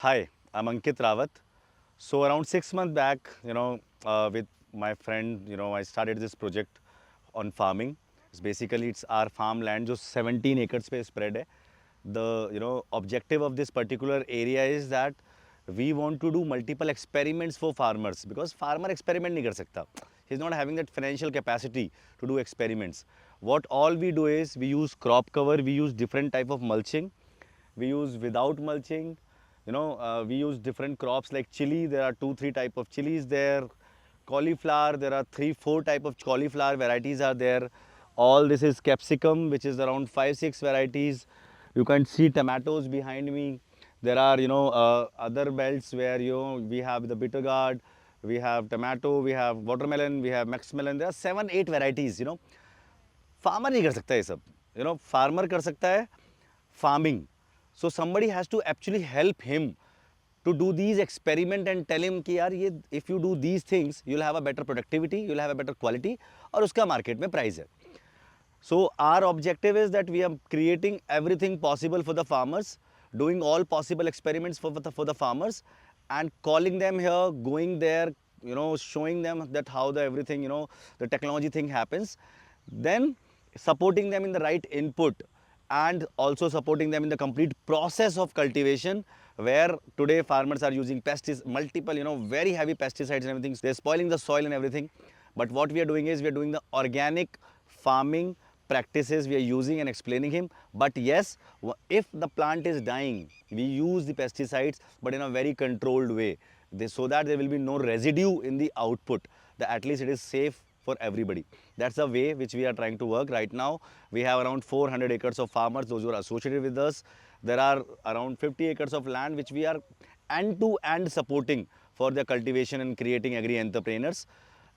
Hi, I'm Ankit Rawat. So around 6 months back, with my friend, I started this project on farming. It's our farmland, जो 17 acres पे spread है. The objective of this particular area is that we want to do multiple experiments for farmers because farmer experiment नहीं कर सकता. He's not having that financial capacity to do experiments. What all we do is we use crop cover, we use different type of mulching, we use without mulching. We use different crops like chili. There are 2 3 type of chilies there. Cauliflower, there are 3 4 type of cauliflower varieties are there. All this is capsicum, which is around 5 6 varieties. You can see tomatoes behind me. There are other belts where we have the bitter gourd, we have tomato, we have watermelon, we have max melon. There are 7 8 varieties. Farmer नहीं कर सकता ये सब. Farmer कर सकता है farming. So somebody has to actually help him to do these experiment and tell him कि यार ये if you do these things you'll have a better productivity, you'll have a better quality और उसका market में price है. So our objective is that we are creating everything possible for the farmers, doing all possible experiments for the farmers, and calling them here, going there, showing them that how the everything, the technology thing happens, then supporting them in the right input and also supporting them in the complete process of cultivation, where today farmers are using pesticides, multiple, very heavy pesticides and everything. They're spoiling the soil and everything. But what we are doing is we are doing the organic farming practices we are using and explaining him. But yes, if the plant is dying, we use the pesticides, but in a very controlled way, so that there will be no residue in the output. That at least it is safe for everybody. That's the way which we are trying to work right now. We have around 400 acres of farmers, those who are associated with us. There are around 50 acres of land which we are end-to-end supporting for their cultivation and creating agri-entrepreneurs.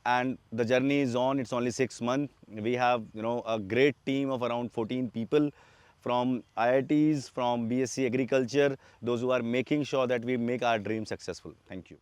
And the journey is on. It's only 6 months. We have a great team of around 14 people from IITs, from BSc Agriculture, those who are making sure that we make our dream successful. Thank you.